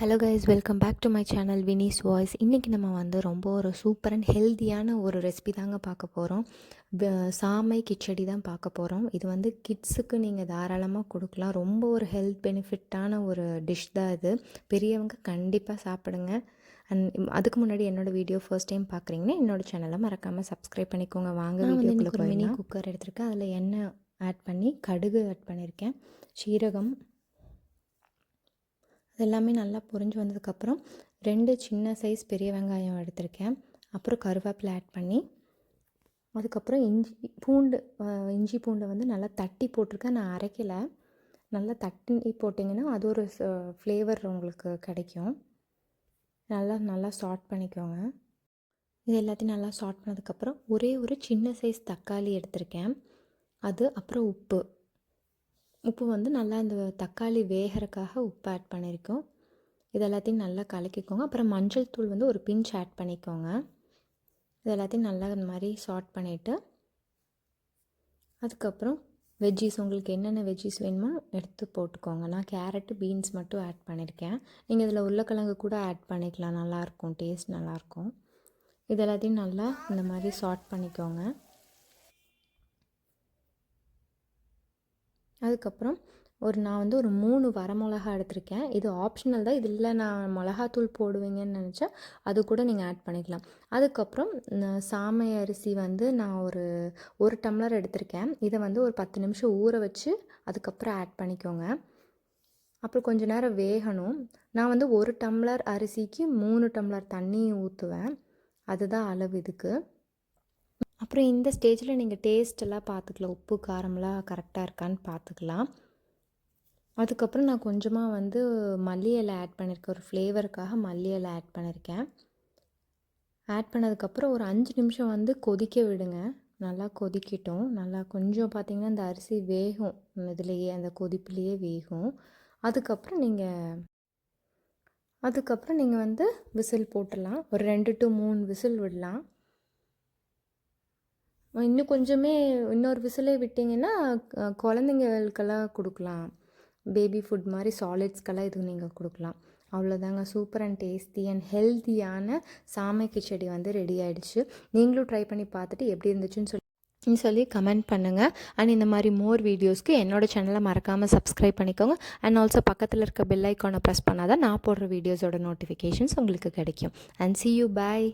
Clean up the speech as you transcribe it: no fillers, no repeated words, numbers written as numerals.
Hello guys, welcome back to my channel Vinis voice. இன்றைக்கி நம்ம வந்து ரொம்ப ஒரு சூப்பர் அண்ட் ஹெல்த்தியான ஒரு ரெசிபி தாங்க பார்க்க போகிறோம். சாமை கிச்சடி தான் பார்க்க போகிறோம். இது வந்து கிட்ஸுக்கு நீங்கள் தாராளமாக கொடுக்கலாம். ரொம்ப ஒரு ஹெல்த் பெனிஃபிட்டான ஒரு டிஷ் தான் இது. பெரியவங்க கண்டிப்பாக சாப்பிடுங்க. அண்ட் அதுக்கு முன்னாடி என்னோடய வீடியோ ஃபர்ஸ்ட் டைம் பார்க்குறீங்கன்னா என்னோடய சேனலை மறக்காமல் சப்ஸ்கிரைப் பண்ணிக்கோங்க. வாங்க வீடியோக்குள்ளே போய். மினி குக்கர் எடுத்திருக்கேன். அதில் எண்ணெய் ஆட் பண்ணி கடுகு ஆட் பண்ணியிருக்கேன், சீரகம், எல்லாமே நல்லா பொரிஞ்சு வந்ததுக்கப்புறம் 2 சின்ன சைஸ் பெரிய வெங்காயம் எடுத்திருக்கேன். அப்புறம் கருவேப்பிலை ஆட் பண்ணி, அதுக்கப்புறம் இஞ்சி பூண்டை வந்து நல்லா தட்டி போட்டிருக்கேன். நான் அரைக்கலை. நல்லா தட்டி போட்டிங்கன்னா அது ஒரு ஃப்ளேவர் உங்களுக்கு கிடைக்கும். நல்லா சாட் பண்ணிக்கோங்க. இது எல்லாத்தையும் நல்லா சாட் பண்ணதுக்கப்புறம் ஒரே ஒரு சின்ன சைஸ் தக்காளி எடுத்திருக்கேன். அது அப்புறம் உப்பு வந்து நல்லா இந்த தக்காளி வேகிறதுக்காக உப்பு ஆட் பண்ணியிருக்கோம். இது எல்லாத்தையும் நல்லா கலக்கிக்கோங்க. அப்புறம் மஞ்சள் தூள் வந்து ஒரு பிஞ்ச் ஆட் பண்ணிக்கோங்க. இது எல்லாத்தையும் நல்லா இந்த மாதிரி சாட் பண்ணிவிட்டு, அதுக்கப்புறம் வெஜ்ஜீஸ் உங்களுக்கு என்னென்ன வெஜ்ஜீஸ் வேணுமோ எடுத்து போட்டுக்கோங்க. நான் கேரட்டு, பீன்ஸ் மட்டும் ஆட் பண்ணியிருக்கேன். நீங்கள் இதில் உருளைக்கிழங்கு கூட ஆட் பண்ணிக்கலாம். நல்லாயிருக்கும், டேஸ்ட் நல்லாயிருக்கும். இது எல்லாத்தையும் நல்லா இந்த மாதிரி சாட் பண்ணிக்கோங்க. அதுக்கப்புறம் நான் வந்து ஒரு 3 வரமிளகா எடுத்திருக்கேன். இது ஆப்ஷனல் தான். இதில் நான் மிளகாத்தூள் போடுவீங்கன்னு நினச்சா அது கூட நீங்கள் ஆட் பண்ணிக்கலாம். அதுக்கப்புறம் சாமை அரிசி வந்து நான் ஒரு டம்ளர் எடுத்திருக்கேன். இதை வந்து ஒரு 10 நிமிஷம் ஊற வச்சு அதுக்கப்புறம் ஆட் பண்ணிக்கோங்க. அப்புறம் கொஞ்சம் நேரம் வேகணும். நான் வந்து 1 டம்ளர் அரிசிக்கு 3 டம்ளர் தண்ணி ஊற்றுவேன். அதுதான் அளவு இதுக்கு. அப்புறம் இந்த ஸ்டேஜில் நீங்கள் டேஸ்ட்டெல்லாம் பார்த்துக்கலாம். உப்பு காரமெல்லாம் கரெக்டாக இருக்கான்னு பார்த்துக்கலாம். அதுக்கப்புறம் நான் கொஞ்சமாக வந்து மல்லி இலை ஆட் பண்ணியிருக்கேன். ஒரு ஃப்ளேவருக்காக மல்லி இலை ஆட் பண்ணியிருக்கேன். ஆட் பண்ணதுக்கப்புறம் ஒரு 5 நிமிஷம் வந்து கொதிக்க விடுங்க. நல்லா கொதிக்கட்டும். நல்லா கொஞ்சம் பார்த்திங்கன்னா இந்த அரிசி வேகும், இதுலேயே அந்த கொதிப்புலேயே வேகும். அதுக்கப்புறம் நீங்கள் வந்து விசில் போட்டுடலாம். ஒரு 2 to 3 விசில் விடலாம். இன்னொரு விசிலே விட்டிங்கன்னா குழந்தைங்களுக்கெல்லாம் கொடுக்கலாம். பேபி ஃபுட் மாதிரி சாலிட்ஸ்க்கெல்லாம் இது நீங்கள் கொடுக்கலாம். அவ்வளோதாங்க. சூப்பர் அண்ட் டேஸ்டி அண்ட் ஹெல்த்தியான சாமை கிச்சடி வந்து ரெடி ஆகிடுச்சு. நீங்களும் ட்ரை பண்ணி பார்த்துட்டு எப்படி இருந்துச்சுன்னு சொல்லி கமெண்ட் பண்ணுங்கள். அண்ட் இந்த மாதிரி மோர் வீடியோஸ்க்கு என்னோடய சேனலை மறக்காமல் சப்ஸ்கிரைப் பண்ணிக்கோங்க. அண்ட் ஆல்சோ பக்கத்தில் இருக்க பெல் ஐக்கானை ப்ரெஸ் பண்ணால் தான் நான் போடுற வீடியோஸோட நோட்டிஃபிகேஷன்ஸ் உங்களுக்கு கிடைக்கும். And see you, bye.